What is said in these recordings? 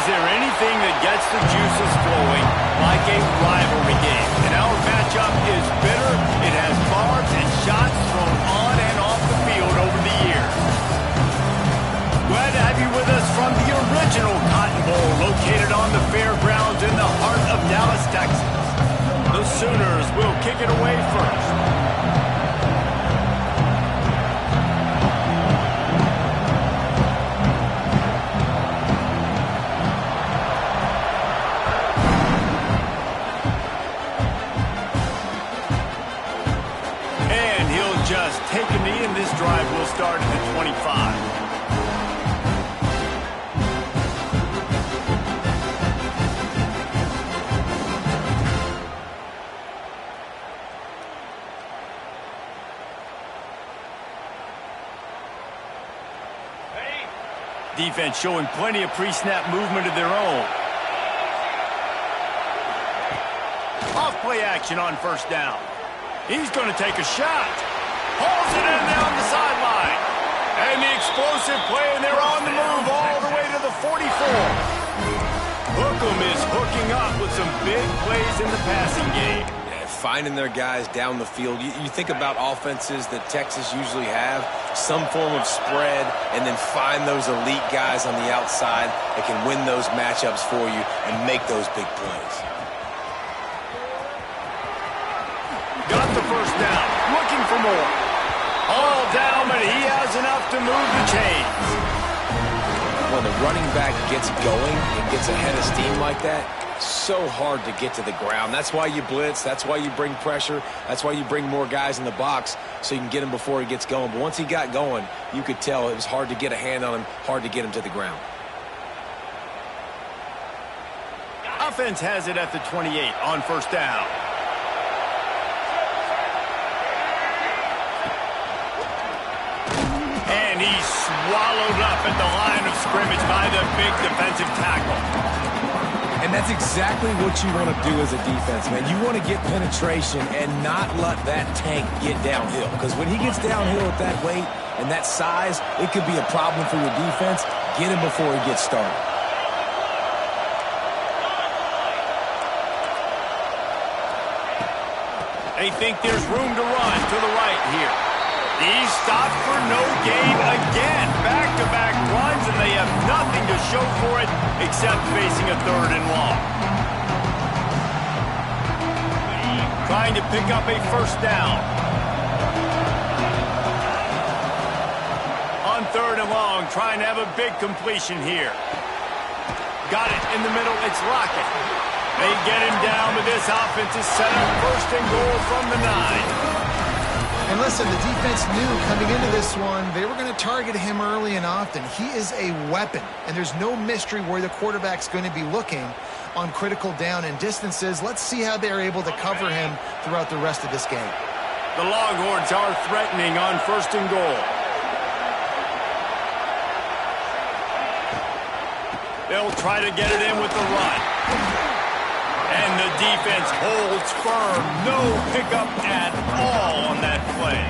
there anything that gets the juices flowing like a rivalry game? And our matchup is bitter. It has barbs and shots thrown on and off the field over the years. Glad to have you with us from the original Cotton Bowl, located on the fairgrounds in the heart of Dallas, Texas. The Sooners will kick it away first. And he'll just take a knee, and this drive will start at the 25. Defense showing plenty of pre-snap movement of their own. Off-play action on first down. He's going to take a shot. Hauls it in down the sideline. And the explosive play, and they're on the move all the way to the 44. Hookem is hooking up with some big plays in the passing game. Finding their guys down the field. You think about offenses that Texas usually have, some form of spread, and then find those elite guys on the outside that can win those matchups for you and make those big plays. Got the first down, looking for more. All down, but he has enough to move the chains. When the running back gets going and gets ahead of steam like that, so hard to get to the ground. That's why you blitz. That's why you bring pressure. That's why you bring more guys in the box so you can get him before he gets going. But once he got going, you could tell it was hard to get a hand on him, hard to get him to the ground. Offense has it at the 28 on first down. And he's swallowed up at the line of scrimmage by the big defensive tackle. And that's exactly what you want to do as a defense, man. You want to get penetration and not let that tank get downhill. Because when he gets downhill at that weight and that size, it could be a problem for your defense. Get him before he gets started. They think there's room to run to the right here. He's stopped for no gain again. Back-to-back runs, and they have nothing to show for it except facing a third and long. Trying to pick up a first down. On third and long, trying to have a big completion here. Got it in the middle. It's Lockett. They get him down, but this offense is set up first and goal from the 9. And listen, the defense knew coming into this one, they were going to target him early and often. He is a weapon, and there's no mystery where the quarterback's going to be looking on critical down and distances. Let's see how they're able to cover him throughout the rest of this game. The Longhorns are threatening on first and goal. They'll try to get it in with the run. And the defense holds firm. No pickup at all on that play.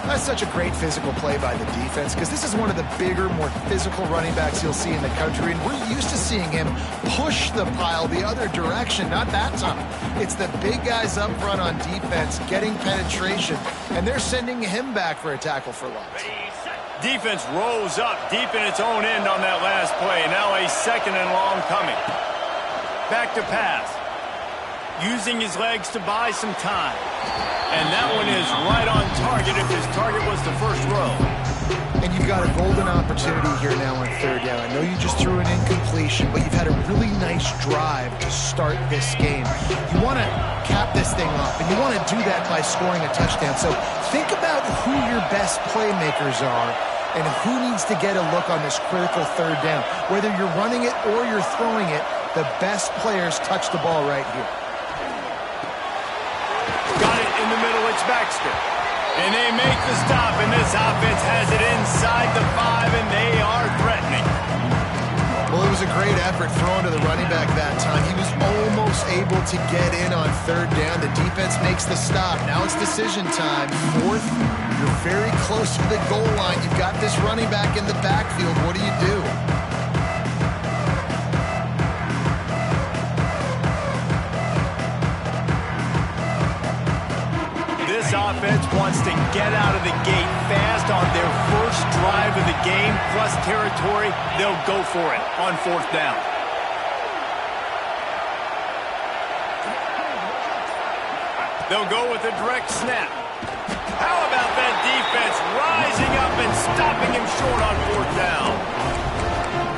That's such a great physical play by the defense because this is one of the bigger, more physical running backs you'll see in the country. And we're used to seeing him push the pile the other direction. Not that time. It's the big guys up front on defense getting penetration. And they're sending him back for a tackle for loss. Defense rolls up deep in its own end on that last play. Now a second and long coming. Back to pass. Using his legs to buy some time. And that one is right on target if his target was the first row. And you've got a golden opportunity here now on third down. I know you just threw an incompletion, but you've had a really nice drive to start this game. You want to cap this thing off, and you want to do that by scoring a touchdown. So think about who your best playmakers are and who needs to get a look on this critical third down. Whether you're running it or you're throwing it, the best players touch the ball right here. Got it in the middle, it's Baxter. And they make the stop, and this offense has it inside the 5, and they are threatening. Well, it was a great effort thrown to the running back that time. He was almost able to get in on third down. The defense makes the stop. Now it's decision time. Fourth, you're very close to the goal line. You've got this running back in the backfield. What do you do? this offense wants to get out of the gate fast on their first drive of the game, plus territory, they'll go for it on 4th down. They'll go with a direct snap. How about that defense rising up and stopping him short on 4th down?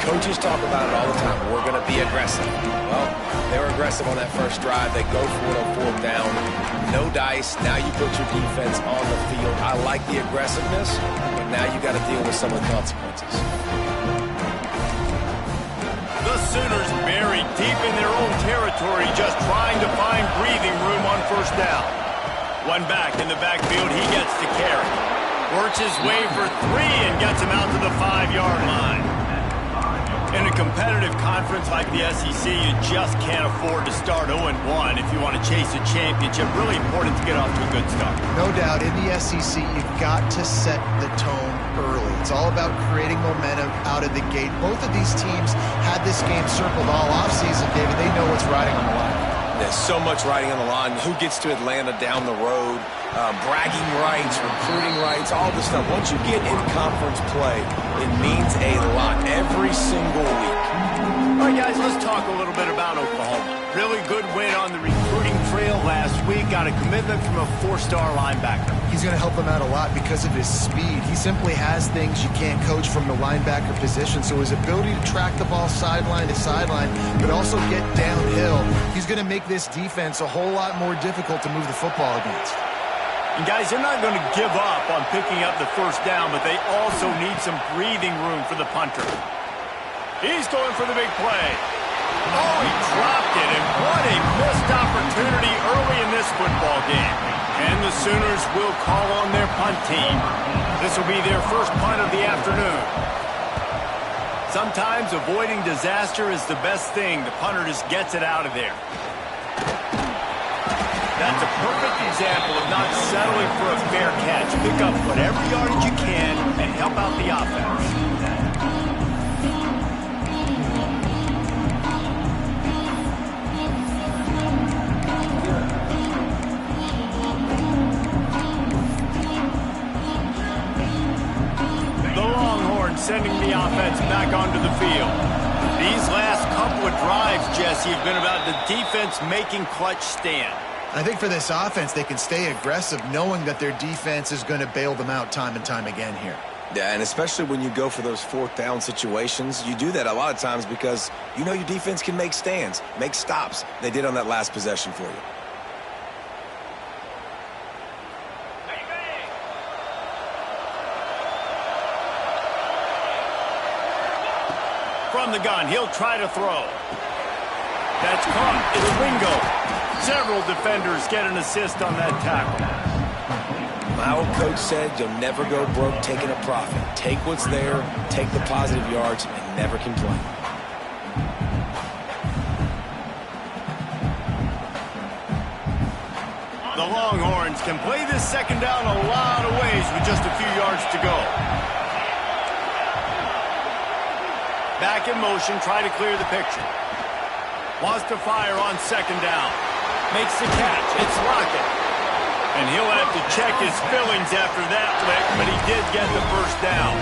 Coaches talk about it all the time. We're going to be aggressive. Well, they were aggressive on that first drive. They go for it on 4th down. No dice. Now you put your defense on the field. I like the aggressiveness, but now you got to deal with some of the consequences. The Sooners buried deep in their own territory, just trying to find breathing room on 1st down. One back in the backfield. He gets to carry. Works his way for 3 and gets him out to the 5-yard line. In a competitive conference like the SEC, you just can't afford to start 0-1 if you want to chase a championship. Really important to get off to a good start. No doubt, in the SEC, you've got to set the tone early. It's all about creating momentum out of the gate. Both of these teams had this game circled all offseason, David. They know what's riding on the line. There's so much riding on the line. Who gets to Atlanta down the road? Bragging rights, recruiting rights, all this stuff. Once you get in conference play, it means a lot every single week. All right, guys, let's talk a little bit about Oklahoma. Really good win on the recruiting trail last week. Got a commitment from a 4-star linebacker. He's going to help them out a lot because of his speed. He simply has things you can't coach from the linebacker position. So his ability to track the ball sideline to sideline, but also get downhill, he's going to make this defense a whole lot more difficult to move the football against. And guys, they're not going to give up on picking up the 1st down, but they also need some breathing room for the punter. He's going for the big play. Oh, he dropped it, and what a missed opportunity early in this football game. And the Sooners will call on their punt team. This will be their first punt of the afternoon. Sometimes avoiding disaster is the best thing. The punter just gets it out of there. That's a perfect example of not settling for a fair catch. Pick up whatever yardage you can and help out the offense. The Longhorns sending the offense back onto the field. These last couple of drives, Jesse, have been about the defense making clutch stand. I think for this offense, they can stay aggressive knowing that their defense is going to bail them out time and time again here. Yeah, and especially when you go for those 4th down situations, you do that a lot of times because you know your defense can make stands, make stops. They did on that last possession for you. From the gun, he'll try to throw. That's caught. It's Wingo. Several defenders get an assist on that tackle. My old coach said you'll never go broke taking a profit. Take what's there, take the positive yards, and never complain. The Longhorns can play this 2nd down a lot of ways with just a few yards to go. Back in motion, try to clear the picture. Wants to fire on 2nd down. Makes the catch. It's Lockett. And he'll have to check his fillings after that lick, but he did get the 1st down.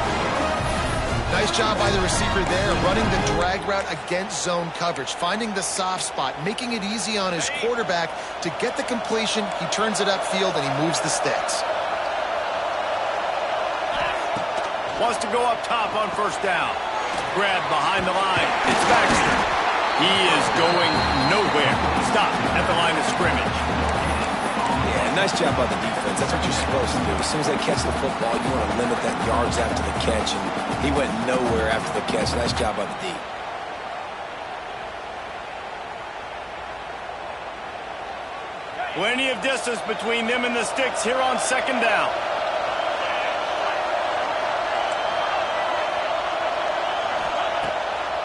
Nice job by the receiver there, running the drag route against zone coverage, finding the soft spot, making it easy on his quarterback to get the completion. He turns it upfield, and he moves the sticks. Wants to go up top on 1st down. Grab behind the line. It's Baxter. He is going nowhere. Stop at the line of scrimmage. Yeah, nice job by the defense. That's what you're supposed to do. As soon as they catch the football, you want to limit that yards after the catch, and he went nowhere after the catch. Nice job by the D. Plenty of distance between them and the sticks here on 2nd down.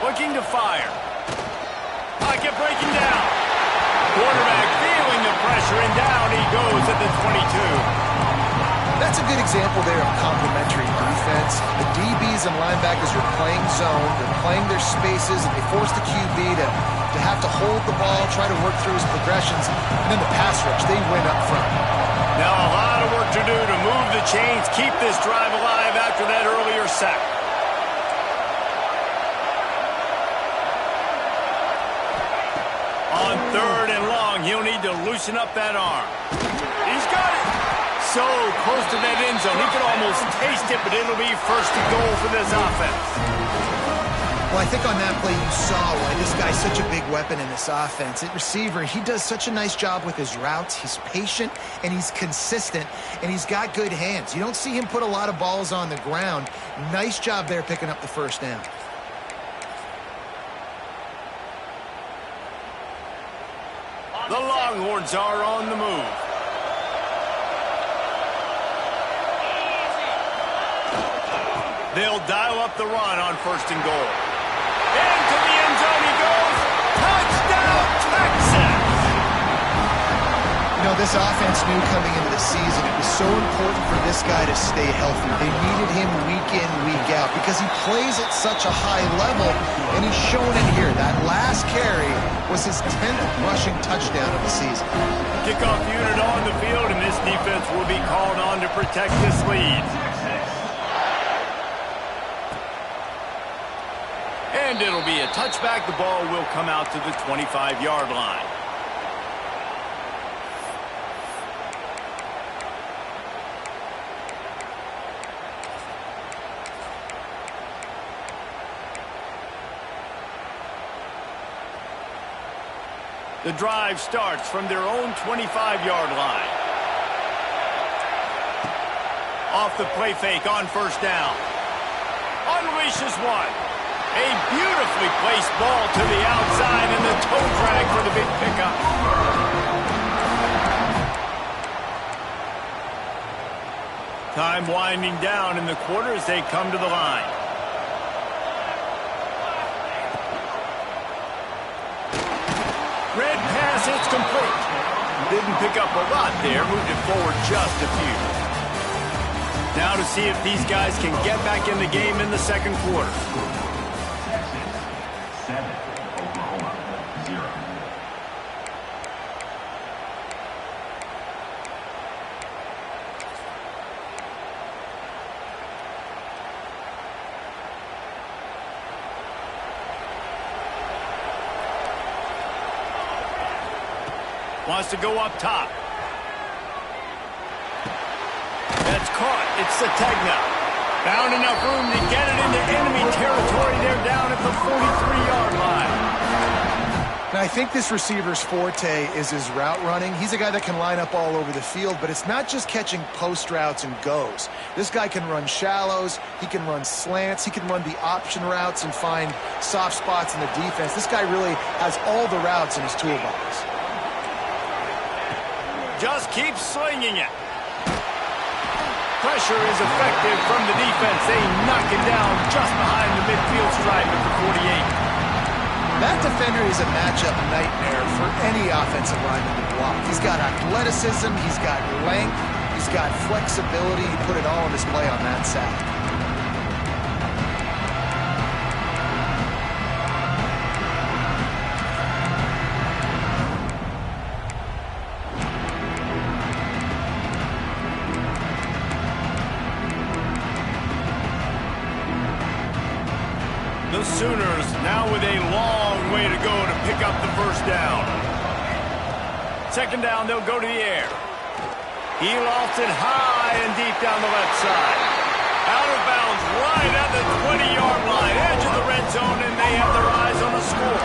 Looking to fire. Pocket breaking down. Quarterback feeling the pressure, and down he goes at the 22. That's a good example there of complementary defense. The DBs and linebackers are playing zone, they're playing their spaces, and they force the QB to have to hold the ball, try to work through his progressions, and then the pass rush, they win up front. Now a lot of work to do to move the chains, keep this drive alive after that earlier sack. On 3rd and long, he'll need to loosen up that arm. He's got it. So close to that end zone. He can almost taste it, but it'll be 1st and goal for this offense. Well, I think on that play you saw why this guy's such a big weapon in this offense. At receiver, he does such a nice job with his routes. He's patient, and he's consistent, and he's got good hands. You don't see him put a lot of balls on the ground. Nice job there picking up the 1st down. The Longhorns are on the move. They'll dial up the run on 1st and goal. Into the end zone he goes. Touchdown, Texas! You know, this offense knew coming into the season it was so important for this guy to stay healthy. They needed him week in, week out because he plays at such a high level, and he's shown it here. That last carry was his 10th rushing touchdown of the season. Kickoff unit on the field, and this defense will be called on to protect this lead. And it'll be a touchback. The ball will come out to the 25-yard line. The drive starts from their own 25-yard line. Off the play fake on 1st down. Unleashes one. A beautifully placed ball to the outside and the toe drag for the big pickup. Time winding down in the quarter as they come to the line. Red pass, it's complete. Didn't pick up a lot there, moved it forward just a few. Now to see if these guys can get back in the game in the 2nd quarter. Wants to go up top. That's caught. It's Sategna. Found enough room to get it into enemy territory. They're down at the 43-yard line. Now, I think this receiver's forte is his route running. He's a guy that can line up all over the field, but it's not just catching post routes and goes. This guy can run shallows. He can run slants. He can run the option routes and find soft spots in the defense. This guy really has all the routes in his toolbox. Just keep slinging it. Pressure is effective from the defense. They knock him down just behind the midfield stripe at the 48. That defender is a matchup nightmare for any offensive lineman to block. He's got athleticism, he's got length, he's got flexibility. He put it all on display on that sack. The Sooners now with a long way to go to pick up the 1st down. 2nd down, they'll go to the air. He lofts it high and deep down the left side. Out of bounds right at the 20-yard line, edge of the red zone, and they have their eyes on a score.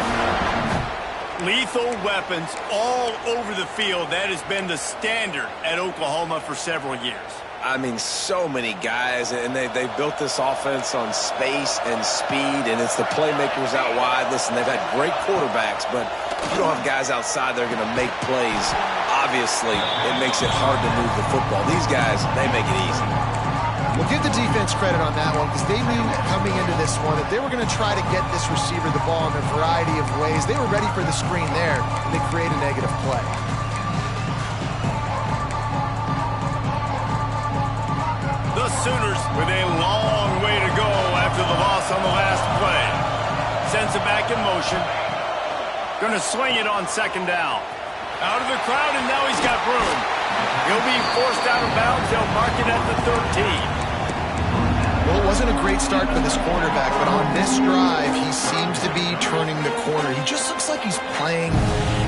Lethal weapons all over the field. That has been the standard at Oklahoma for several years. I mean, so many guys, and they built this offense on space and speed, and it's the playmakers out wide. Listen, they've had great quarterbacks, but you don't have guys outside that are going to make plays. Obviously, it makes it hard to move the football. These guys, they make it easy. We'll give the defense credit on that one because they knew coming into this one that they were going to try to get this receiver the ball in a variety of ways. They were ready for the screen there, and they create a negative play. The Sooners with a long way to go after the loss on the last play. Sends it back in motion. Going to swing it on 2nd down. Out of the crowd, and now he's got room. He'll be forced out of bounds. They'll mark it at the 13. Well, it wasn't a great start for this quarterback, but on this drive, he seems to be turning the corner. He just looks like he's playing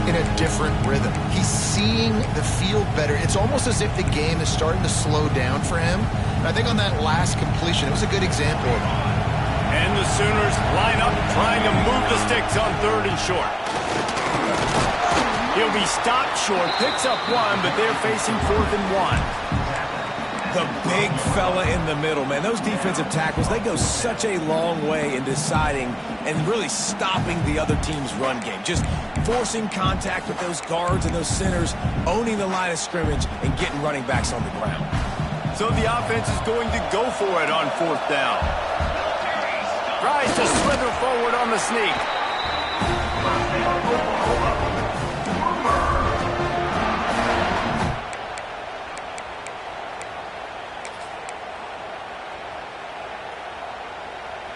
in a different rhythm. He's seeing the field better. It's almost as if the game is starting to slow down for him. And I think on that last completion, it was a good example of it. And the Sooners line up trying to move the sticks on 3rd and short. He'll be stopped short, picks up 1, but they're facing 4th and 1. The big fella in the middle, man. Those defensive tackles, they go such a long way in deciding and really stopping the other team's run game. Just forcing contact with those guards and those centers, owning the line of scrimmage, and getting running backs on the ground. So the offense is going to go for it on 4th down. Tries to slither forward on the sneak.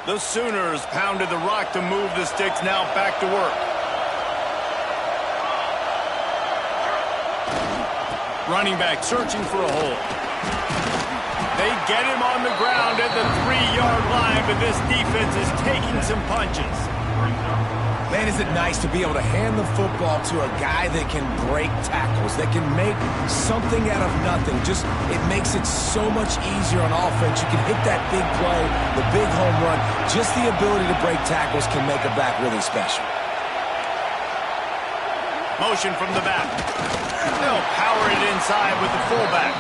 The Sooners pounded the rock to move the sticks, now back to work. Running back searching for a hole. They get him on the ground at the 3-yard line, but this defense is taking some punches. Man, is it nice to be able to hand the football to a guy that can break tackles, that can make something out of nothing. Just, it makes it so much easier on offense. You can hit that big play, the big home run. Just the ability to break tackles can make a back really special. Motion from the back. They'll power it inside with the fullback.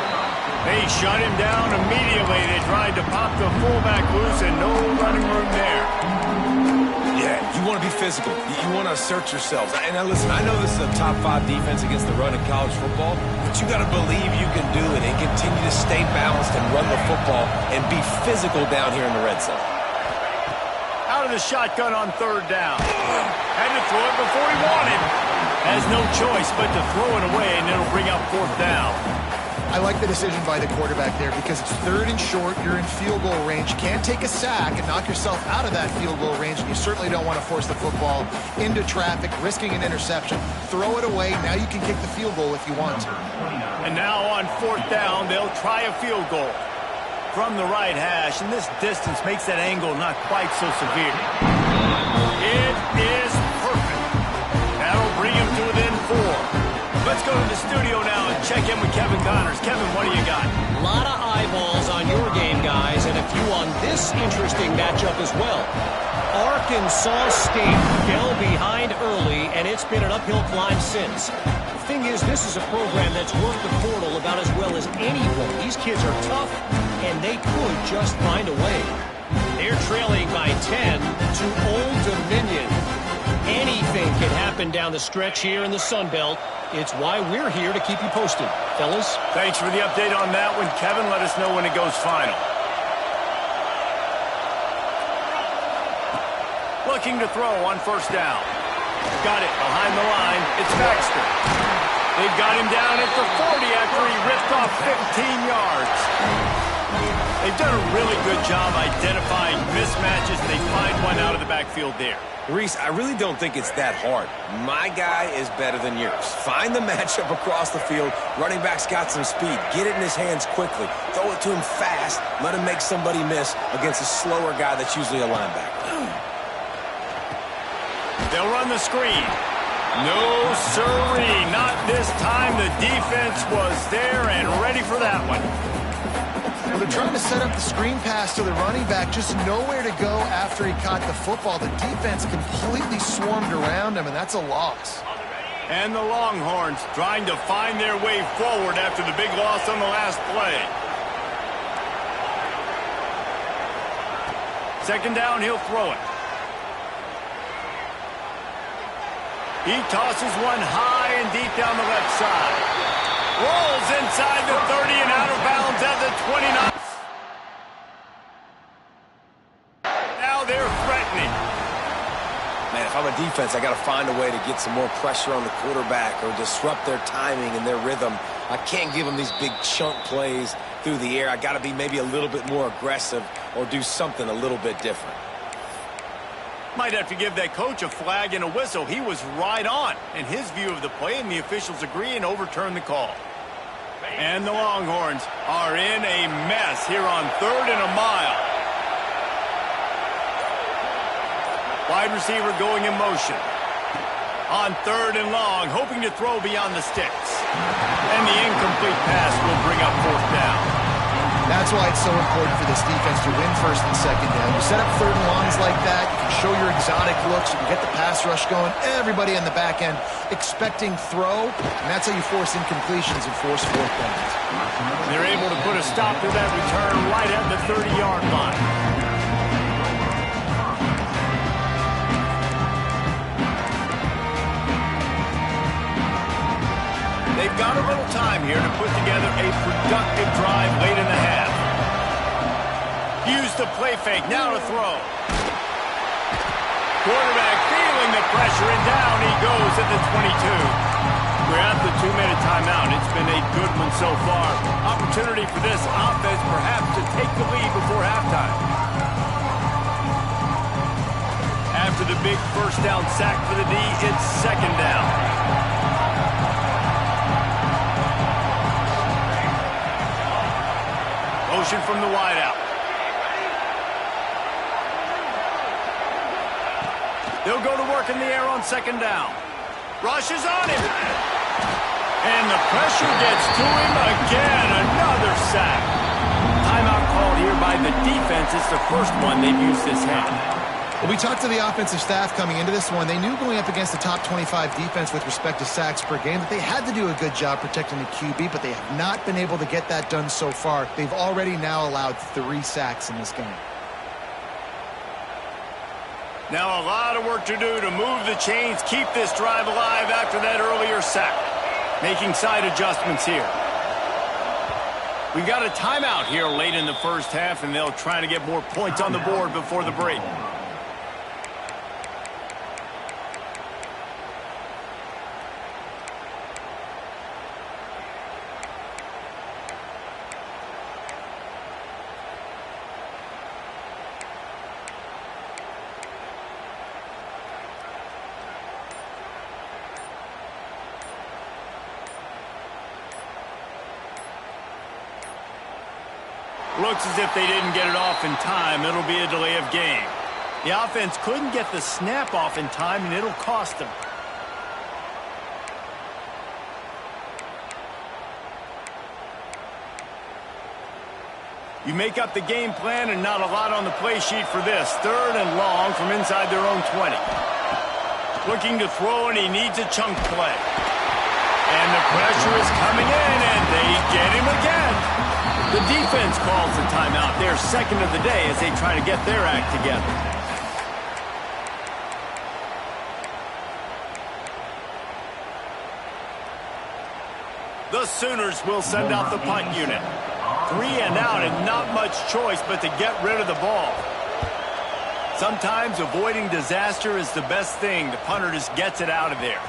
They shut him down immediately. They tried to pop the fullback loose and no running room there. Yeah, you want to be physical. You want to assert yourselves. And now listen, I know this is a top 5 defense against the run in college football, but you got to believe you can do it and continue to stay balanced and run the football and be physical down here in the red zone. Out of the shotgun on 3rd down. Had to throw it before he wanted. Has no choice but to throw it away, and it'll bring up 4th down. I like the decision by the quarterback there because it's 3rd and short. You're in field goal range. You can't take a sack and knock yourself out of that field goal range, and you certainly don't want to force the football into traffic, risking an interception. Throw it away. Now you can kick the field goal if you want to. And now on 4th down, they'll try a field goal from the right hash, and this distance makes that angle not quite so severe. It is perfect. That'll bring him to within 4. Let's go to the studio now and check in with Kevin Connors. Kevin, what do you got? A lot of eyeballs on your game, guys, and a few on this interesting matchup as well. Arkansas State fell behind early, and it's been an uphill climb since. The thing is, this is a program that's worked the portal about as well as anyone. These kids are tough, and they could just find a way. They're trailing by 10 to Old Dominion. Anything can happen down the stretch here in the Sun Belt. It's why we're here to keep you posted. Fellas? Thanks for the update on that one, Kevin. Let us know when it goes final. Looking to throw on 1st down. Got it behind the line. It's Baxter. They've got him down at the 40 after he ripped off 15 yards. They've done a really good job identifying mismatches, and they find one out of the backfield there. Reese, I really don't think it's that hard. My guy is better than yours. Find the matchup across the field. Running back's got some speed. Get it in his hands quickly. Throw it to him fast. Let him make somebody miss against a slower guy that's usually a linebacker. They'll run the screen. No sirree, not this time. The defense was there and ready for that one. Well, they're trying to set up the screen pass to the running back, just nowhere to go after he caught the football. The defense completely swarmed around him, and that's a loss. And the Longhorns trying to find their way forward after the big loss on the last play. 2nd down, he'll throw it. He tosses one high and deep down the left side. Rolls inside the 30 and out of bounds at the 29. Now they're threatening. Man, if I'm a defense, I got to find a way to get some more pressure on the quarterback or disrupt their timing and their rhythm. I can't give them these big chunk plays through the air. I got to be maybe a little bit more aggressive or do something a little bit different. Might have to give that coach a flag and a whistle. He was right on in his view of the play, and the officials agree and overturn the call. And the Longhorns are in a mess here on 3rd and a mile. Wide receiver going in motion. On 3rd and long, hoping to throw beyond the sticks. And the incomplete pass will bring up 4th down. That's why it's so important for this defense to win 1st and 2nd down. You set up 3rd and longs like that, you can show your exotic looks, you can get the pass rush going, everybody on the back end expecting throw, and that's how you force incompletions and force 4th downs. They're able to put a stop to that return right at the 30-yard line. They've got a little time here to put together a productive drive late in the half. Use the play fake, now to throw. Quarterback feeling the pressure, and down he goes at the 22. We're at the 2-minute timeout. It's been a good one so far. Opportunity for this offense perhaps to take the lead before halftime. After the big 1st down sack for the D, it's 2nd down. Motion from the wideout. They'll go to work in the air on 2nd down. Rush is on him. And the pressure gets to him again. Another sack. Timeout called here by the defense. It's the first one they've used this half. Well, we talked to the offensive staff coming into this one. They knew going up against the top 25 defense with respect to sacks per game that they had to do a good job protecting the QB, but they have not been able to get that done so far. They've already now allowed 3 sacks in this game. Now a lot of work to do to move the chains, keep this drive alive after that earlier sack. Making side adjustments here. We've got a timeout here late in the 1st half, and they'll try to get more points on the board before the break. Looks as if they didn't get it off in time. It'll be a delay of game. The offense couldn't get the snap off in time, and it'll cost them. You make up the game plan and not a lot on the play sheet for this. 3rd and long from inside their own 20. Looking to throw, and he needs a chunk play. And the pressure is coming in, and they get him again. The defense calls the timeout. Their 2nd of the day as they try to get their act together. The Sooners will send out the punt unit. 3 and out, and not much choice but to get rid of the ball. Sometimes avoiding disaster is the best thing. The punter just gets it out of there.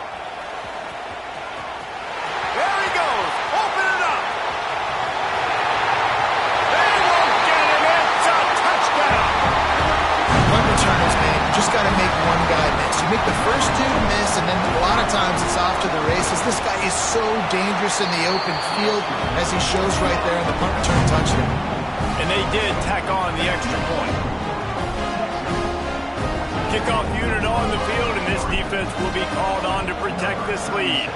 There he goes. Open it up. They won't get him. It's a touchdown. Punt returners, man, you just got to make one guy miss. You make the first 2 miss, and then a lot of times it's off to the races. This guy is so dangerous in the open field, as he shows right there in the punt return touchdown. And they did tack on the extra point. Kickoff unit on the field, and this defense will be called on to protect this lead.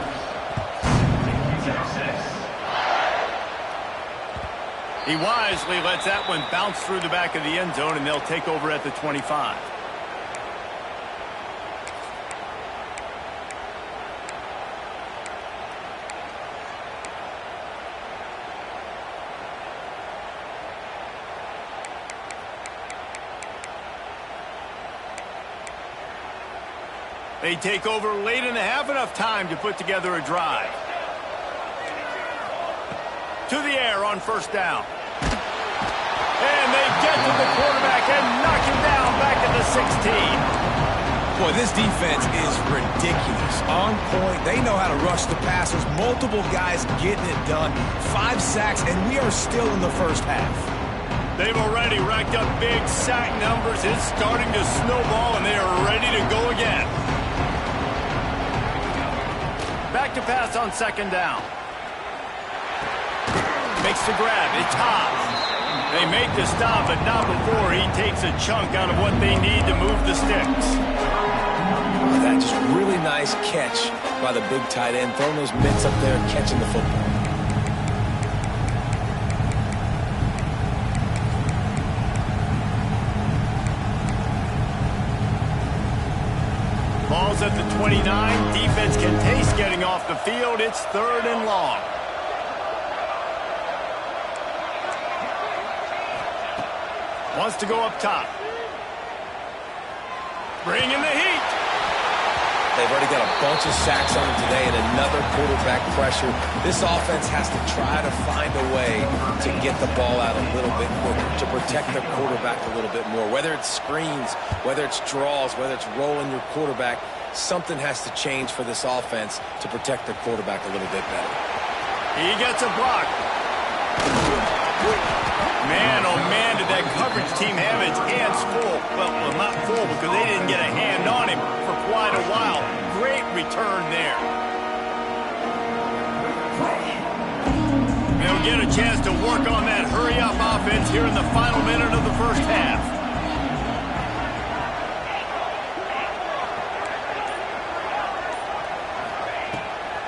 He wisely lets that one bounce through the back of the end zone, and they'll take over at the 25. They take over late in the half, enough time to put together a drive. To the air on 1st down. And they get to the quarterback and knock him down back at the 16. Boy, this defense is ridiculous. On point. They know how to rush the passers. Multiple guys getting it done. 5 sacks, and we are still in the 1st half. They've already racked up big sack numbers. It's starting to snowball, and they are ready to go again. Back to pass on 2nd down. makes the grab. It's Hobbs. They make the stop, but not before he takes a chunk out of what they need to move the sticks. That just really nice catch by the big tight end, throwing those mitts up there and catching the football. Ball's at the 29. Defense can taste getting off the field. It's 3rd and long. Wants to go up top. Bringing the heat. They've already got a bunch of sacks on them today and another quarterback pressure. This offense has to try to find a way to get the ball out a little bit more, to protect their quarterback a little bit more. Whether it's screens, whether it's draws, whether it's rolling your quarterback, something has to change for this offense to protect their quarterback a little bit better. He gets a block. Man, oh man, did that coverage team have its hands full. Well, not full because they didn't get a hand on him for quite a while. Great return there. They'll get a chance to work on that hurry-up offense here in the final minute of the first half.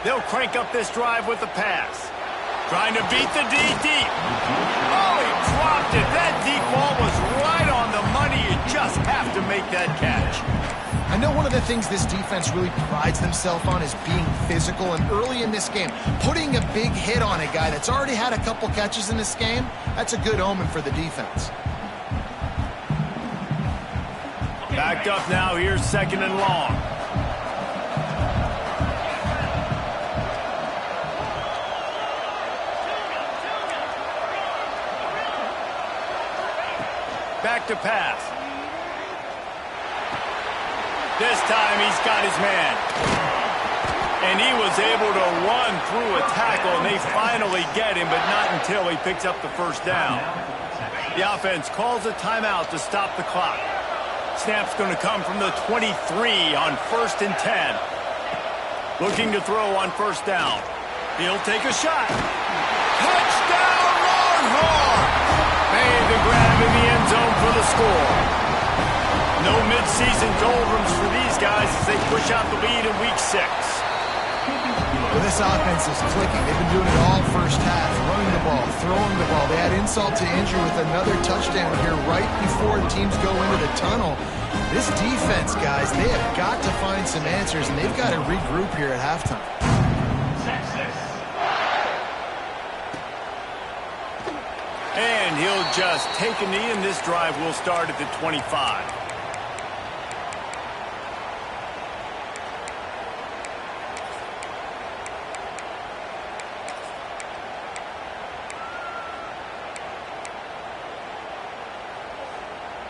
They'll crank up this drive with the pass. Trying to beat the D deep. Oh, he dropped it. That deep ball was right on the money. You just have to make that catch. I know one of the things this defense really prides themselves on is being physical, and early in this game, putting a big hit on a guy that's already had a couple catches in this game, that's a good omen for the defense. Backed up now. Here's 2nd and long. Back to pass. This time he's got his man. And he was able to run through a tackle, and they finally get him, but not until he picks up the first down. The offense calls a timeout to stop the clock. Snap's going to come from the 23 on 1st and 10. Looking to throw on 1st down. He'll take a shot. Touchdown, Longhorn! Made the grab in the end zone for the score. No midseason doldrums for these guys as they push out the lead in Week 6. Well, this offense is clicking. They've been doing it all first half, running the ball, throwing the ball. They had insult to injury with another touchdown here right before teams go into the tunnel. This defense, guys, they have got to find some answers, and they've got to regroup here at halftime. And he'll just take a knee, and this drive will start at the 25.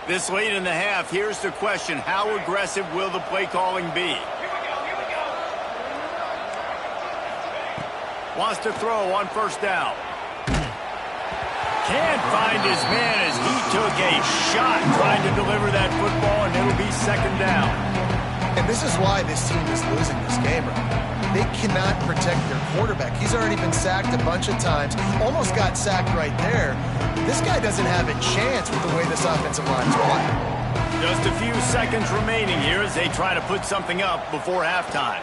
This late in the half, here's the question. How aggressive will the play calling be? Wants to throw on 1st down. Can't find his man as he took a shot trying to deliver that football, and it'll be 2nd down. And this is why this team is losing this game right now. They cannot protect their quarterback. He's already been sacked a bunch of times, almost got sacked right there. This guy doesn't have a chance with the way this offensive line is playing. Just a few seconds remaining here as they try to put something up before halftime.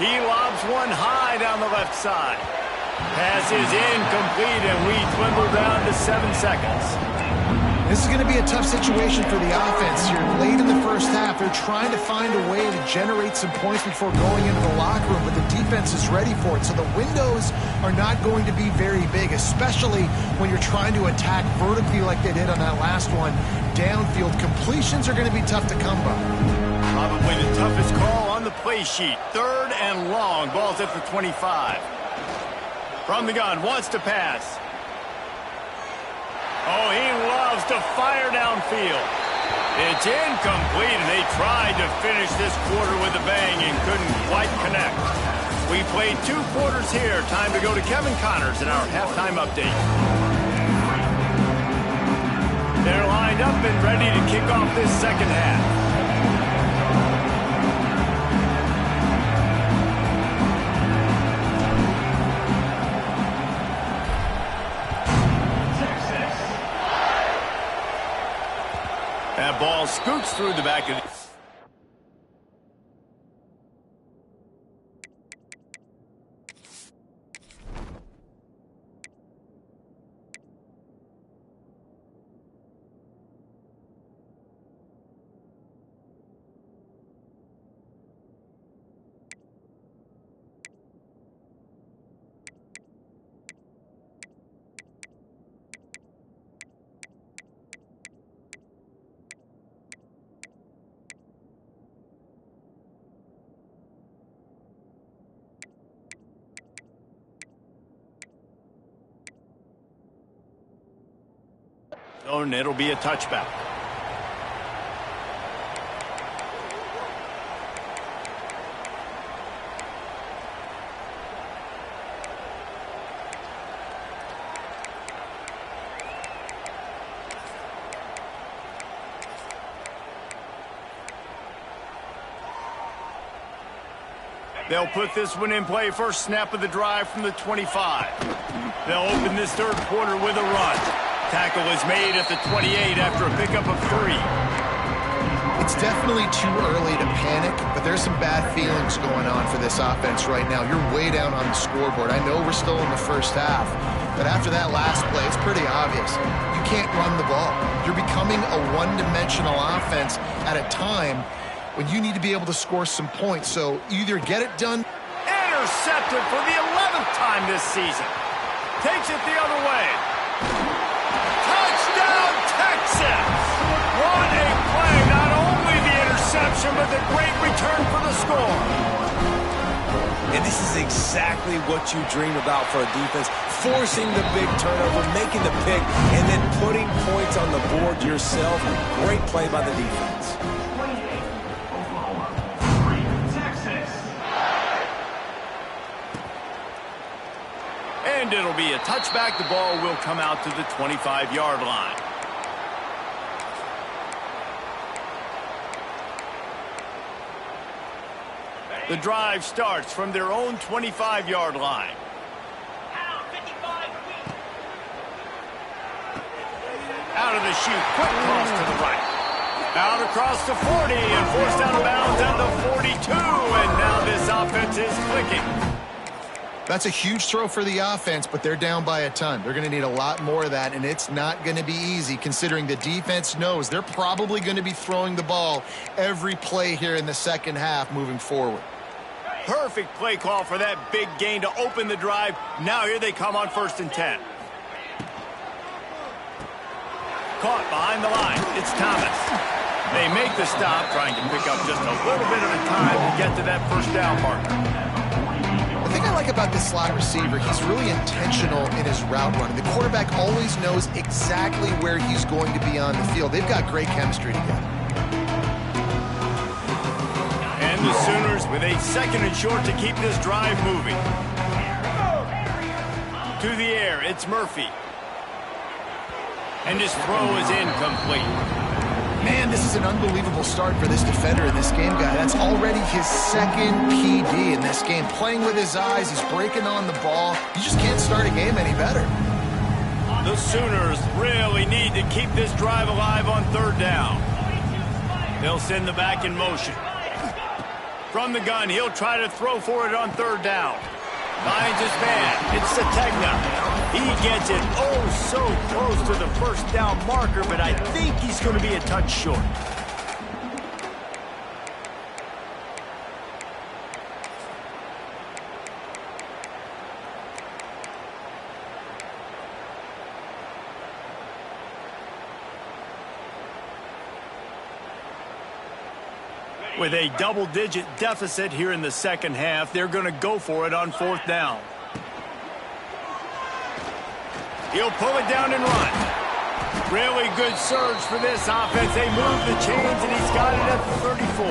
He lobs one high down the left side. Pass is incomplete, and we dwindle down to 7 seconds. This is going to be a tough situation for the offense here. Late in the first half, they're trying to find a way to generate some points before going into the locker room, but the defense is ready for it. So the windows are not going to be very big, especially when you're trying to attack vertically like they did on that last one. Downfield completions are going to be tough to come by. Probably the toughest call on the play sheet. 3rd and long. Ball's at the 25. From the gun, wants to pass. Oh, he loves to fire downfield. It's incomplete, and they tried to finish this quarter with a bang and couldn't quite connect. We played 2 quarters here. Time to go to Kevin Connors in our halftime update. They're lined up and ready to kick off this 2nd half. That ball scoots through the back of the... And it'll be a touchback. They'll put this one in play. First snap of the drive from the 25. They'll open this third quarter with a run. Tackle is made at the 28 after a pickup of 3. It's definitely too early to panic, but there's some bad feelings going on for this offense right now. You're way down on the scoreboard. I know we're still in the first half, but after that last play, it's pretty obvious. You can't run the ball. You're becoming a one-dimensional offense at a time when you need to be able to score some points. So either get it done. Intercepted for the 11th time this season. Takes it the other way. Touchdown, Texas! What a play. Not only the interception, but the great return for the score. And this is exactly what you dream about for a defense. Forcing the big turnover, making the pick, and then putting points on the board yourself. Great play by the defense. And it'll be a touchback. The ball will come out to the 25-yard line. The drive starts from their own 25-yard line. Out of the chute, quick cross to the right. Out across the 40 and forced out of bounds at the 42. And now this offense is clicking. That's a huge throw for the offense, but they're down by a ton. They're going to need a lot more of that, and it's not going to be easy considering the defense knows they're probably going to be throwing the ball every play here in the second half moving forward. Perfect play call for that big gain to open the drive. Now here they come on 1st and 10. Caught behind the line. It's Thomas. They make the stop, trying to pick up just a little bit of a time to get to that first down marker. The thing I like about this slot receiver, he's really intentional in his route running. The quarterback always knows exactly where he's going to be on the field. They've got great chemistry together. And the Sooners with a 2nd and short to keep this drive moving. To the air, it's Murphy. And his throw is incomplete. Man, this is an unbelievable start for this defender in this game, guy. That's already his 2nd PD in this game. Playing with his eyes, he's breaking on the ball. You just can't start a game any better. The Sooners really need to keep this drive alive on 3rd down. They'll send the back in motion. From the gun, he'll try to throw for it on 3rd down. Finds his man. It's Sategna. He gets it oh so close to the first down marker, but I think he's going to be a touch short. With a double-digit deficit here in the second half, they're going to go for it on 4th down. He'll pull it down and run. Really good surge for this offense. They move the chains, and he's got it at the 34.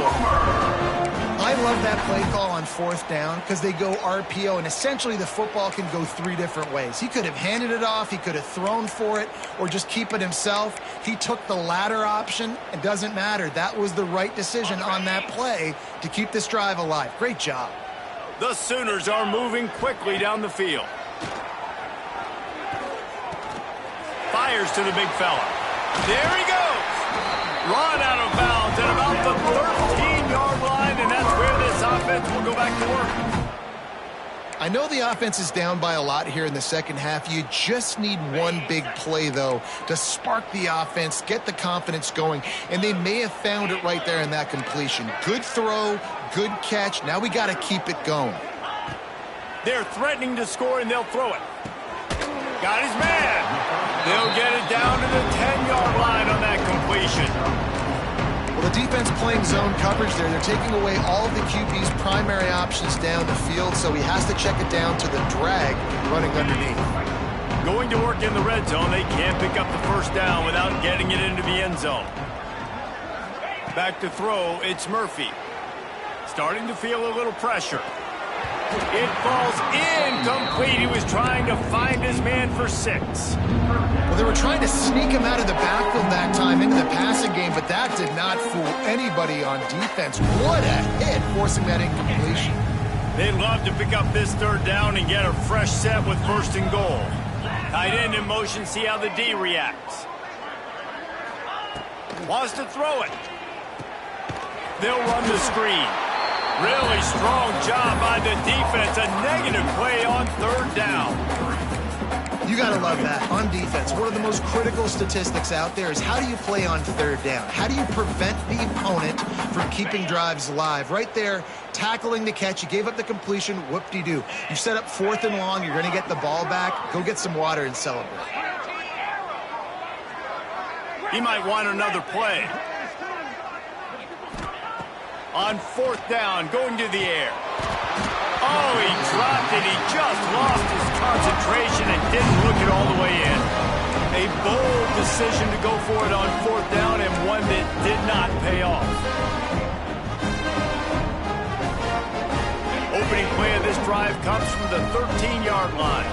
I love that play call on 4th down because they go RPO, and essentially the football can go 3 different ways. He could have handed it off, he could have thrown for it, or just keep it himself. He took the latter option. It doesn't matter. That was the right decision on that play to keep this drive alive. Great job. The Sooners are moving quickly down the field. Fires to the big fella. There he goes. Run out of bounds at about the 13-yard line, and that's where this offense will go back to work. I know the offense is down by a lot here in the second half. You just need one big play, though, to spark the offense, get the confidence going, and they may have found it right there in that completion. Good throw, good catch. Now we got to keep it going. They're threatening to score, and they'll throw it. Got his man. They'll get it down to the 10-yard line on that completion. Well, the defense playing zone coverage there. They're taking away all of the QB's primary options down the field, so he has to check it down to the drag running underneath. Going to work in the red zone, they can't pick up the first down without getting it into the end zone. Back to throw, it's Murphy. Starting to feel a little pressure. It falls incomplete. He was trying to find his man for 6. Well, they were trying to sneak him out of the backfield that time into the passing game, but that did not fool anybody on defense. What a hit, forcing that incompletion. They'd love to pick up this third down and get a fresh set with first and goal. Tight end in motion, see how the D reacts. Wants to throw it. They'll run the screen. Really strong job by the defense. A negative play on third down. You got to love that. On defense, one of the most critical statistics out there is how do you play on third down? How do you prevent the opponent from keeping drives alive? Right there, tackling the catch. You gave up the completion. Whoop-de-doo. You set up 4th and long. You're going to get the ball back. Go get some water and celebrate. He might want another play. On 4th down, going to the air. Oh, he dropped it. He just lost his concentration and didn't look it all the way in. A bold decision to go for it on 4th down and one that did not pay off. Opening play of this drive comes from the 13-yard line.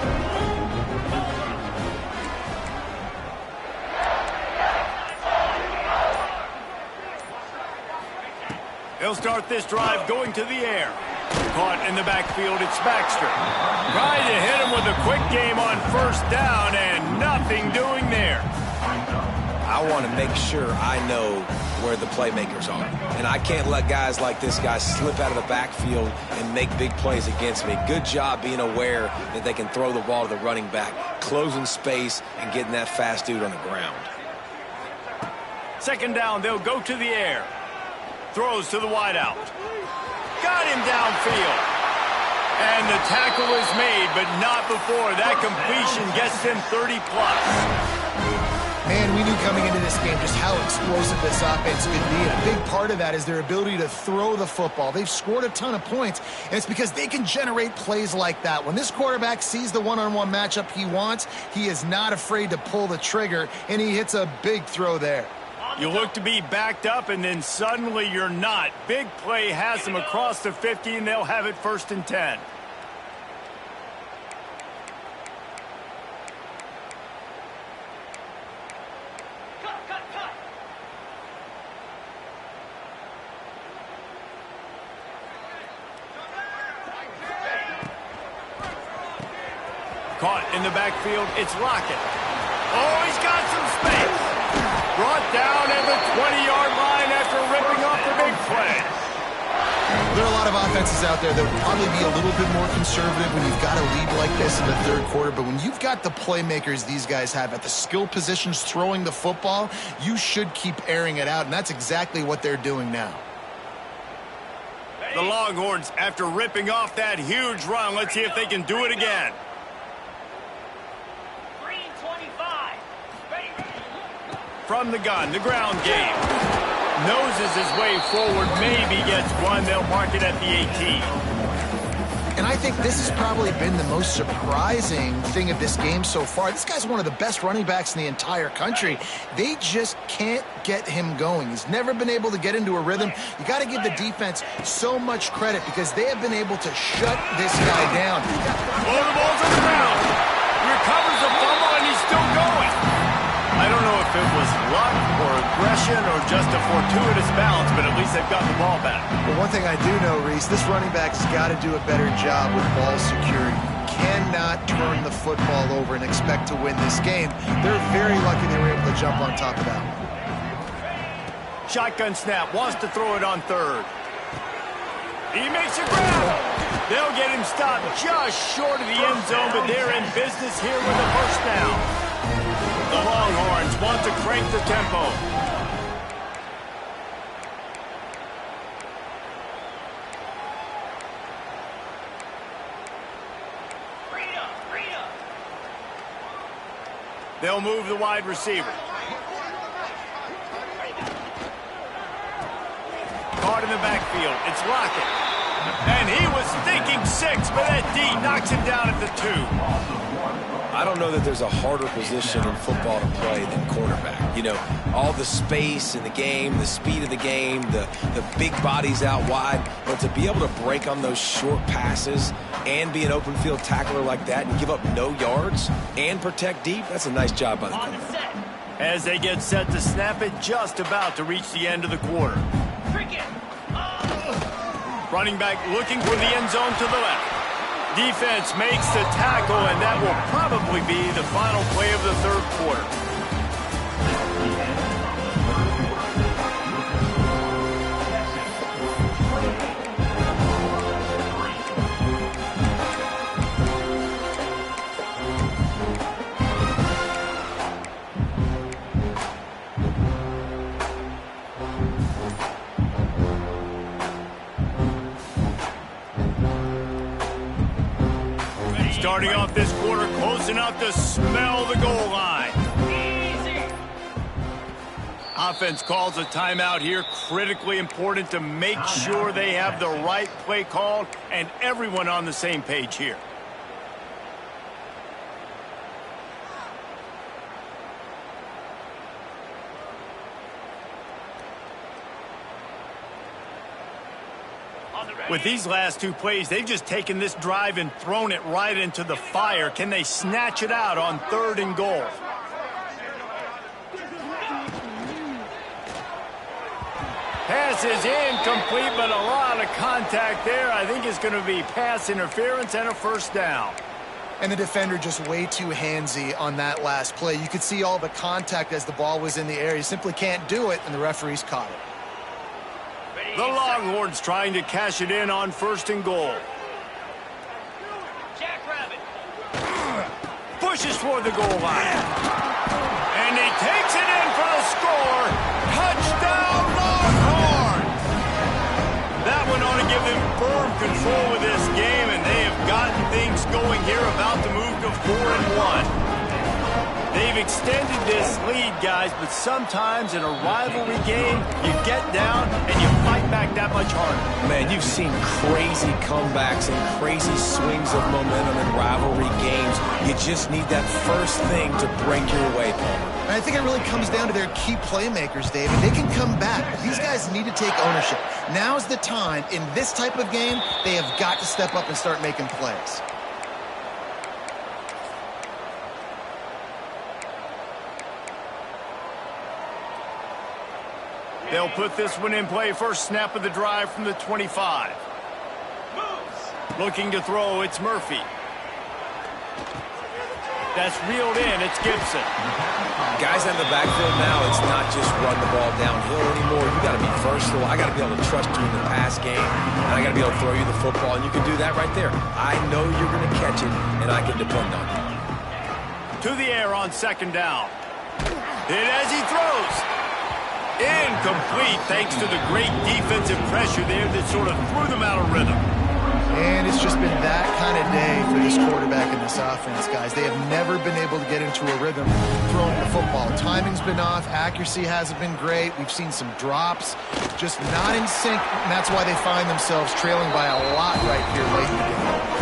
They'll start this drive going to the air. Caught in the backfield, it's Baxter. Trying to hit him with a quick game on 1st down and nothing doing there. I want to make sure I know where the playmakers are. And I can't let guys like this guy slip out of the backfield and make big plays against me. Good job being aware that they can throw the ball to the running back, closing space and getting that fast dude on the ground. 2nd down, they'll go to the air. Throws to the wideout. Got him downfield. And the tackle is made, but not before. That completion gets him 30-plus. Man, we knew coming into this game just how explosive this offense could be. And a big part of that is their ability to throw the football. They've scored a ton of points, and it's because they can generate plays like that. When this quarterback sees the one-on-one matchup he wants, he is not afraid to pull the trigger, and he hits a big throw there. You look to be backed up, and then suddenly you're not. Big play has them across the 50, and they'll have it 1st and 10. Caught in the backfield, it's Lockett. Oh, he's got some space. Brought down at the 20-yard line after ripping off the big play. There are a lot of offenses out there that would probably be a little bit more conservative when you've got a lead like this in the 3rd quarter. But when you've got the playmakers these guys have at the skill positions throwing the football, you should keep airing it out. And that's exactly what they're doing now. The Longhorns, after ripping off that huge run, let's see if they can do it again. From the gun, the ground game. Noses his way forward, maybe gets one. They'll mark it at the 18. And I think this has probably been the most surprising thing of this game so far. This guy's one of the best running backs in the entire country. They just can't get him going. He's never been able to get into a rhythm. You got to give the defense so much credit because they have been able to shut this guy down. Oh, the ball's on the ground. Recovers the fumble, and he's still going. I don't know if it was luck or aggression or just a fortuitous bounce, but at least they've got the ball back. But one thing I do know, Reese, this running back's got to do a better job with ball security. Cannot turn the football over and expect to win this game. They're very lucky they were able to jump on top of that one. Shotgun snap, wants to throw it on third. He makes a grab. They'll get him stopped just short of the end zone, but they're in business here with a first down. The Longhorns want to crank the tempo. They'll move the wide receiver. Caught in the backfield. It's Lockett. And he was thinking 6, but that D knocks him down at the 2. I don't know that there's a harder position in football to play than cornerback. You know, all the space in the game, the speed of the game, the big bodies out wide. But to be able to break on those short passes and be an open field tackler like that and give up no yards and protect deep, that's a nice job by the corner. As they get set to snap it, just about to reach the end of the quarter. Running back looking for the end zone to the left. Defense makes the tackle, and that will probably be the final play of the third quarter. Starting off this quarter close enough to smell the goal line. Easy. Offense calls a timeout here. Critically important to make sure they have the right play called and everyone on the same page here. With these last 2 plays, they've just taken this drive and thrown it right into the fire. Can they snatch it out on 3rd and goal? Pass is incomplete, but a lot of contact there. I think it's going to be pass interference and a first down. And the defender just way too handsy on that last play. You could see all the contact as the ball was in the air. He simply can't do it, and the referees caught it. The Longhorns trying to cash it in on 1st and goal. Pushes toward the goal line. And he takes it in for the score. Touchdown, Longhorns! That one ought to give them firm control of this game, and they have gotten things going here, about to move to 4-1. They've extended this lead, guys, but sometimes in a rivalry game, you get down and you fight back that much harder. Man, you've seen crazy comebacks and crazy swings of momentum in rivalry games. You just need that first thing to break your way, Palmer. And I think it really comes down to their key playmakers, David. They can come back, but these guys need to take ownership. Now's the time. In this type of game, they have got to step up and start making plays. They'll put this one in play. First snap of the drive from the 25. Looking to throw, it's Murphy. That's reeled in, it's Gibson. Guys in the backfield now, it's not just run the ball downhill anymore. You got to be versatile. I got to be able to trust you in the pass game, and I got to be able to throw you the football, and you can do that right there. I know you're going to catch it, and I can depend on you. To the air on 2nd down. Hit as he throws. Incomplete, thanks to the great defensive pressure there that sort of threw them out of rhythm. And it's just been that kind of day for this quarterback and this offense, guys. They have never been able to get into a rhythm throwing the football. Timing's been off. Accuracy hasn't been great. We've seen some drops. Just not in sync, and that's why they find themselves trailing by a lot right here late in the game.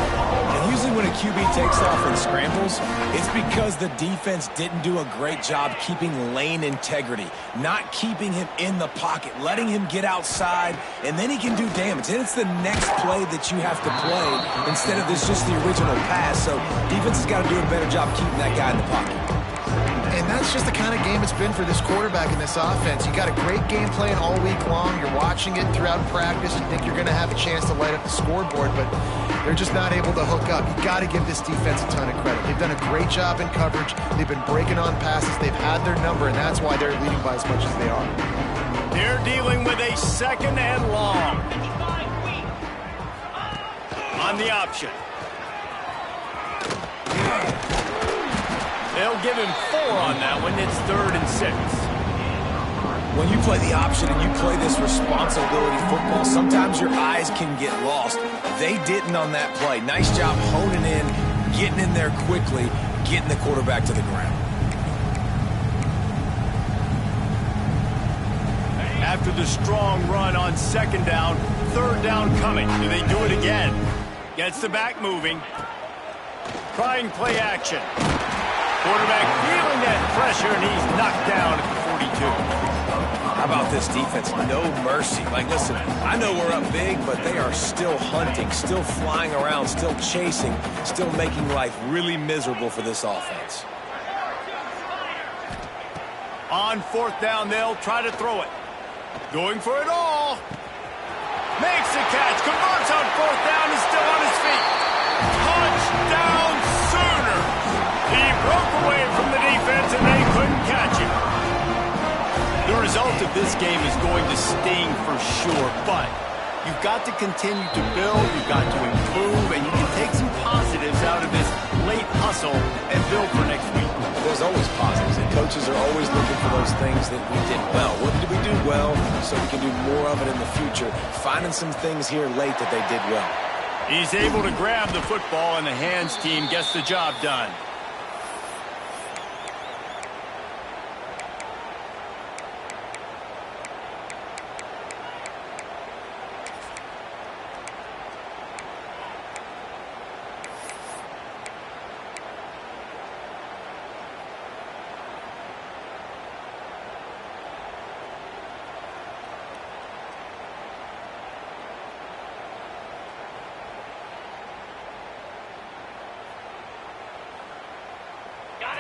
And usually when a QB takes off and scrambles, it's because the defense didn't do a great job keeping lane integrity, not keeping him in the pocket, letting him get outside, and then he can do damage. And it's the next play that you have to play instead of this just the original pass. So defense has got to do a better job keeping that guy in the pocket. And that's just the kind of game it's been for this quarterback and this offense. You got a great game plan all week long. You're watching it throughout practice. You think you're going to have a chance to light up the scoreboard, but they're just not able to hook up. You got to give this defense a ton of credit. They've done a great job in coverage. They've been breaking on passes. They've had their number, and that's why they're leading by as much as they are. They're dealing with a second and long. On the option. They'll give him 4 on that one. It's 3rd and 6. When you play the option and you play this responsibility football, sometimes your eyes can get lost. They didn't on that play. Nice job honing in, getting in there quickly, getting the quarterback to the ground. After the strong run on 2nd down, 3rd down coming. Do they do it again? Gets the back moving. Trying play action. Quarterback feeling that pressure, and he's knocked down at the 42. How about this defense? No mercy. Like, listen, I know we're up big, but they are still hunting, still flying around, still chasing, still making life really miserable for this offense. On 4th down, they'll try to throw it. Going for it all. Makes the catch. Converts on 4th down. Is still on his feet. Touchdown Sooner. He broke away from the defense and they couldn't catch him. The result of this game is going to sting for sure, but you've got to continue to build. You've got to improve, and you can take some positives out of this late hustle and build for next week. There's always positives, and coaches are always looking for those things that we did well. What did we do well so we can do more of it in the future? Finding some things here late that they did well. He's able to grab the football, and the hands team gets the job done.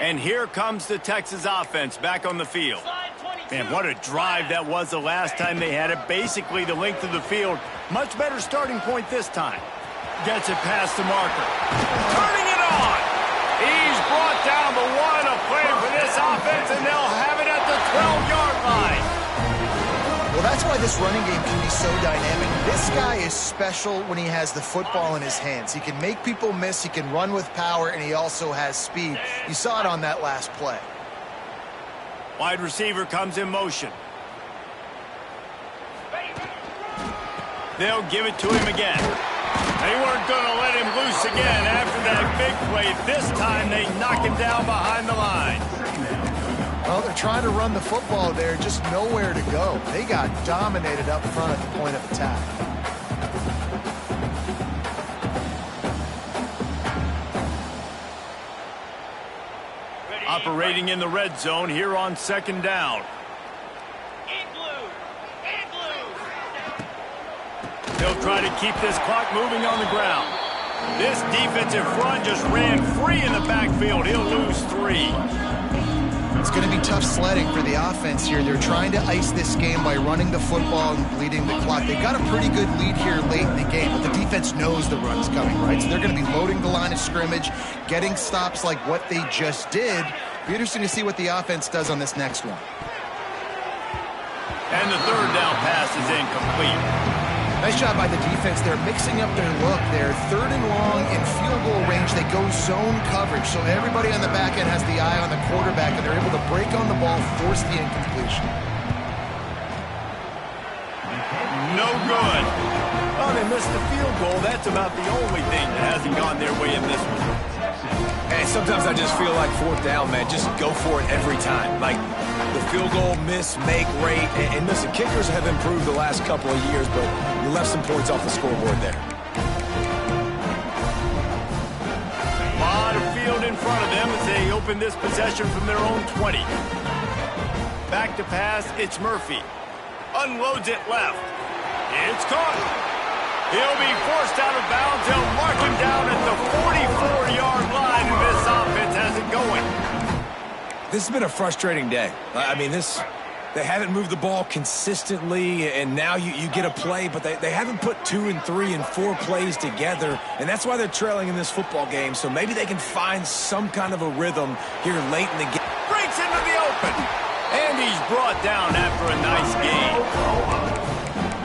And here comes the Texas offense back on the field. Man, what a drive that was the last time they had it. Basically the length of the field. Much better starting point this time. Gets it past the marker. Turning it on. He's brought down the one. A play for this offense, and they'll have it at the 12-yard line. Well, that's why this running game can be so dynamic. This guy is special when he has the football in his hands. He can make people miss, he can run with power, and he also has speed. You saw it on that last play. Wide receiver comes in motion. They'll give it to him again. They weren't going to let him loose again after that big play. This time they knock him down behind the line. Well, they're trying to run the football there, just nowhere to go. They got dominated up front at the point of attack. Operating in the red zone here on 2nd down. They'll try to keep this clock moving on the ground. This defensive front just ran free in the backfield. He'll lose 3. It's going to be tough sledding for the offense here. They're trying to ice this game by running the football and bleeding the clock. They've got a pretty good lead here late in the game, but the defense knows the run's coming, right? So they're going to be loading the line of scrimmage, getting stops like what they just did. Be interesting to see what the offense does on this next one. And the 3rd down pass is incomplete. Nice job by the defense. They're mixing up their look. They're 3rd and long in field goal range. They go zone coverage. So everybody on the back end has the eye on the quarterback, and they're able to break on the ball, force the incompletion. No good. Oh, they missed the field goal. That's about the only thing that hasn't gone their way in this one. And sometimes I just feel like 4th down, man. Just go for it every time. Like the field goal miss, make rate. And listen, kickers have improved the last couple of years, but you left some points off the scoreboard there. A lot of field in front of them as they open this possession from their own 20. Back to pass, it's Murphy. Unloads it left. It's caught. He'll be forced out of bounds. They'll mark him down at the 44-yard line, and this offense has it going. This has been a frustrating day. I mean, they haven't moved the ball consistently, and now you get a play, but they haven't put 2 and 3 and 4 plays together, and that's why they're trailing in this football game. So maybe they can find some kind of a rhythm here late in the game. Breaks into the open. And he's brought down after a nice game.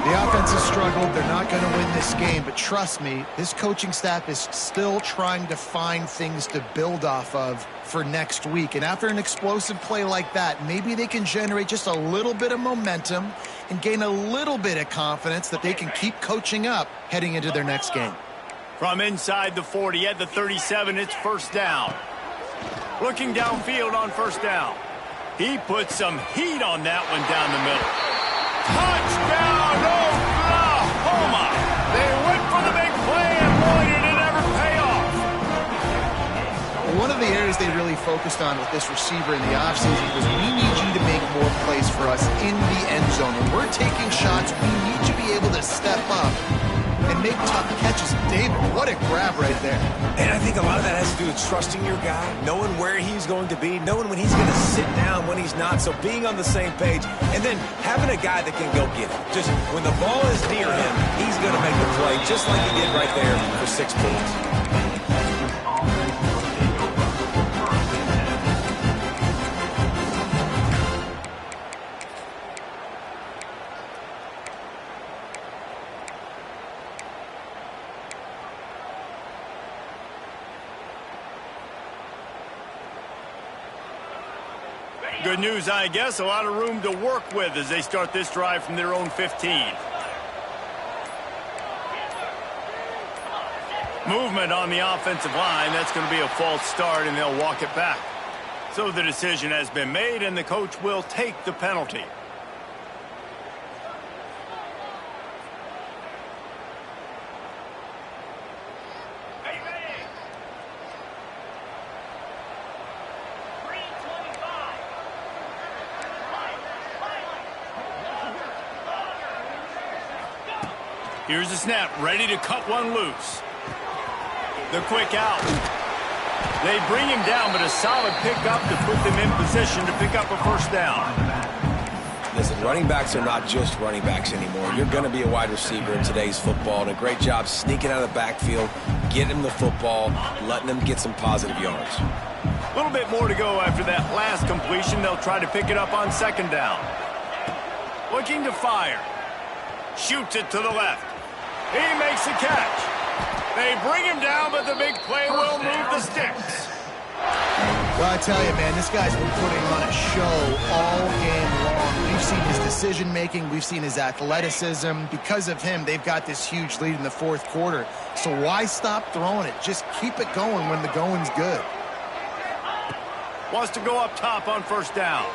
The offense has struggled. They're not going to win this game, but trust me, this coaching staff is still trying to find things to build off of for next week. And after an explosive play like that, maybe they can generate just a little bit of momentum and gain a little bit of confidence that they can keep coaching up heading into their next game. From inside the 40 at the 37, it's first down. Looking downfield on first down. He put some heat on that one down the middle. Touchdown, Oklahoma! They went for the big play, and boy, did it ever pay off. One of the areas they really focused on with this receiver in the offseason was we need you to make more plays for us in the end zone. When we're taking shots, we need you to be able to step up and make tough catches. David, what a grab right there. And I think a lot of that has to do with trusting your guy, knowing where he's going to be, knowing when he's going to sit down, when he's not, so being on the same page, and then having a guy that can go get it. Just when the ball is near him, he's going to make the play, just like he did right there for 6 points. Good news, I guess. A lot of room to work with as they start this drive from their own 15. Movement on the offensive line. That's going to be a false start, and they'll walk it back. So the decision has been made, and the coach will take the penalty. Here's the snap, ready to cut one loose. The quick out. They bring him down, but a solid pickup to put them in position to pick up a first down. Listen, running backs are not just running backs anymore. You're going to be a wide receiver in today's football, and a great job sneaking out of the backfield, getting him the football, letting them get some positive yards. A little bit more to go after that last completion. They'll try to pick it up on second down. Looking to fire. Shoots it to the left. He makes the catch. They bring him down, but the big play will move the sticks. Well, I tell you, man, this guy's been putting on a show all game long. We've seen his decision-making. We've seen his athleticism. Because of him, they've got this huge lead in the fourth quarter. So why stop throwing it? Just keep it going when the going's good. Wants to go up top on first down.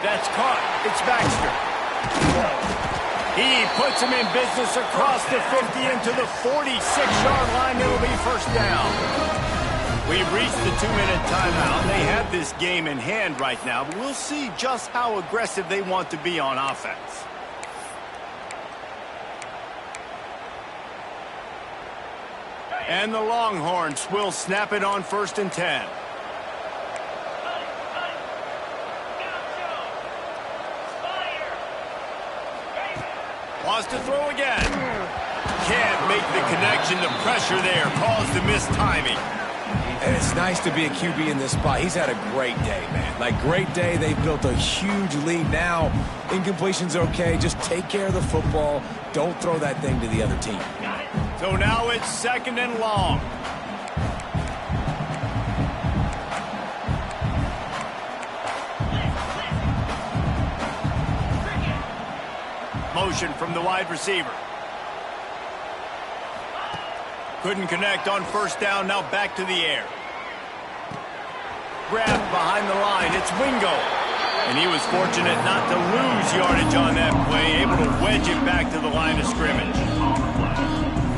That's caught. It's Baxter. He puts him in business across the 50 into the 46-yard line. It'll be first down. We've reached the 2-minute timeout. They have this game in hand right now, but we'll see just how aggressive they want to be on offense. And the Longhorns will snap it on 1st and 10. Wants to throw again. Can't make the connection. The pressure there caused the missed timing. And it's nice to be a QB in this spot. He's had a great day, man. Like, great day. They've built a huge lead now. Incompletion's okay. Just take care of the football. Don't throw that thing to the other team. So now it's 2nd and long. Motion from the wide receiver. Couldn't connect on first down. Now back to the air. Grabbed behind the line. It's Wingo. And he was fortunate not to lose yardage on that play. Able to wedge it back to the line of scrimmage.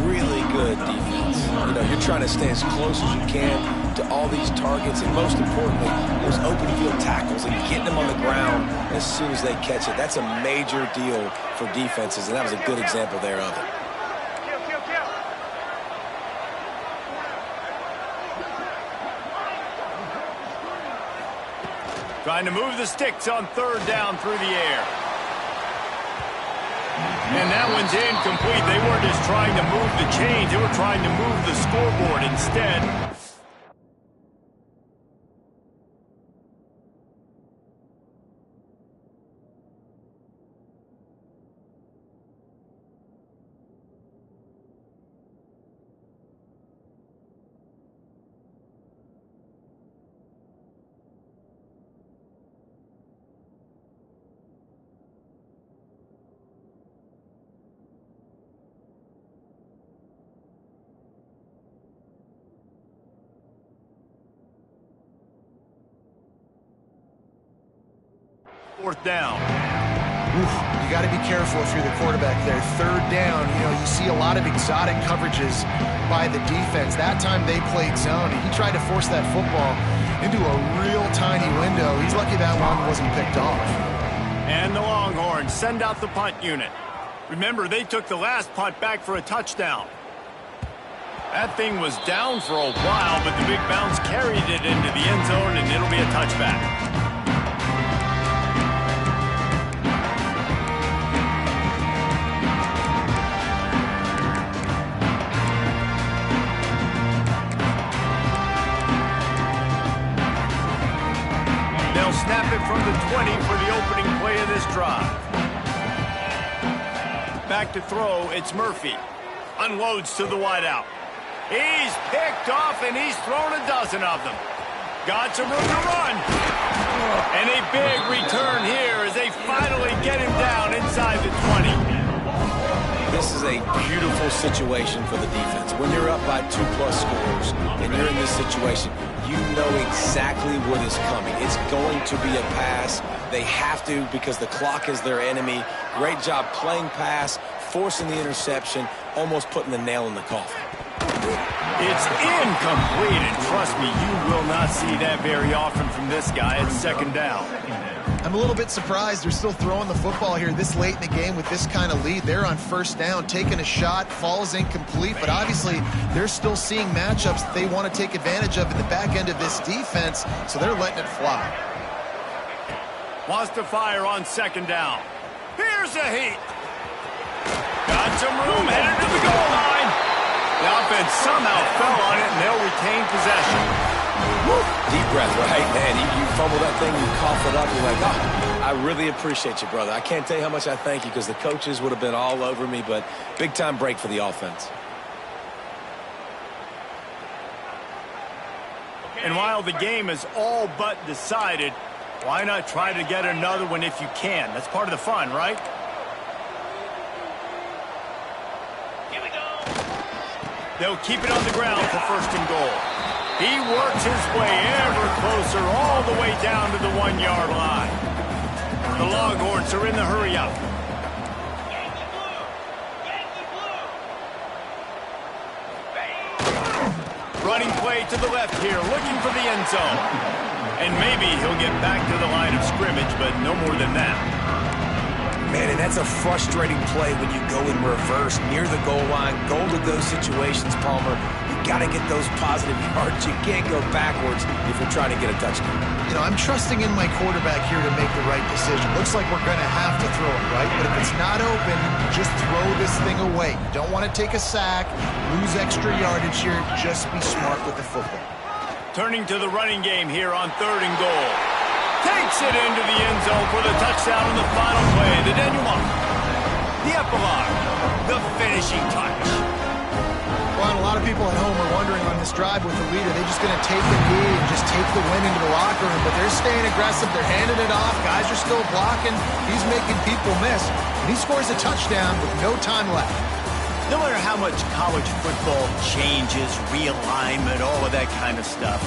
Really good defense. You know, you're trying to stay as close as you can to all these targets, and most importantly, those open field tackles and getting them on the ground as soon as they catch it. That's a major deal for defenses, and that was a good example there of it. Trying to move the sticks on 3rd down through the air. And that one's incomplete. They weren't just trying to move the chains. They were trying to move the scoreboard instead. 4th down. Oof, you got to be careful if you're the quarterback there. 3rd down, you see a lot of exotic coverages by the defense. That time they played zone, and he tried to force that football into a real tiny window. He's lucky that one wasn't picked off. And the Longhorns send out the punt unit. Remember, they took the last punt back for a touchdown. That thing was down for a while, but the big bounce carried it into the end zone, and it'll be a touchback. Snap it from the 20 for the opening play of this drive. Back to throw, it's Murphy. Unloads to the wideout. He's picked off, and he's thrown a dozen of them. Got some room to run. And a big return here as they finally get him down inside the 20. This is a beautiful situation for the defense. When you're up by 2+ scores and you're in this situation, you know exactly what is coming. It's going to be a pass. They have to because the clock is their enemy. Great job playing pass, forcing the interception, almost putting the nail in the coffin. It's incomplete, and trust me, you will not see that very often from this guy at 2nd down. I'm a little bit surprised they're still throwing the football here this late in the game with this kind of lead. They're on 1st down, taking a shot, falls incomplete, but obviously they're still seeing matchups that they want to take advantage of in the back end of this defense, so they're letting it fly. Wants to fire on 2nd down. Here's a heat. Got some room, headed to the goal line. The offense somehow fell on it, and they'll retain possession. Woo. Deep breath, right, man? You fumble that thing, you cough it up, you're like, oh, I really appreciate you, brother. I can't tell you how much I thank you because the coaches would have been all over me, but big-time break for the offense. And while the game is all but decided, why not try to get another one if you can? That's part of the fun, right? Here we go. They'll keep it on the ground for 1st and goal. He works his way ever closer all the way down to the 1-yard line. The Longhorns are in the hurry-up. Running play to the left here, looking for the end zone. And maybe he'll get back to the line of scrimmage, but no more than that. Man, and that's a frustrating play when you go in reverse near the goal line. Goal-to-go situations, Palmer. Got to get those positive yards. You can't go backwards if you're trying to get a touchdown. I'm trusting in my quarterback here to make the right decision. Looks like we're going to have to throw it, right? But if it's not open, just throw this thing away. You don't want to take a sack, lose extra yardage here. Just be smart with the football. Turning to the running game here on 3rd and goal. Takes it into the end zone for the touchdown on the final play. The denouement. The epilogue. The finishing touch. Well, and a lot of people at home are wondering on this drive with the lead, are they just going to take the knee and just take the win into the locker room? But they're staying aggressive. They're handing it off. Guys are still blocking. He's making people miss. And he scores a touchdown with no time left. No matter how much college football changes, realignment, all of that kind of stuff,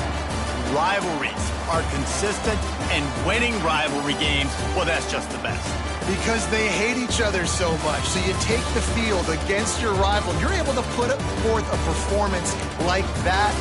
rivalries are consistent, and winning rivalry games, well, that's just the best. Because they hate each other so much. So you take the field against your rival. You're able to put forth a performance like that.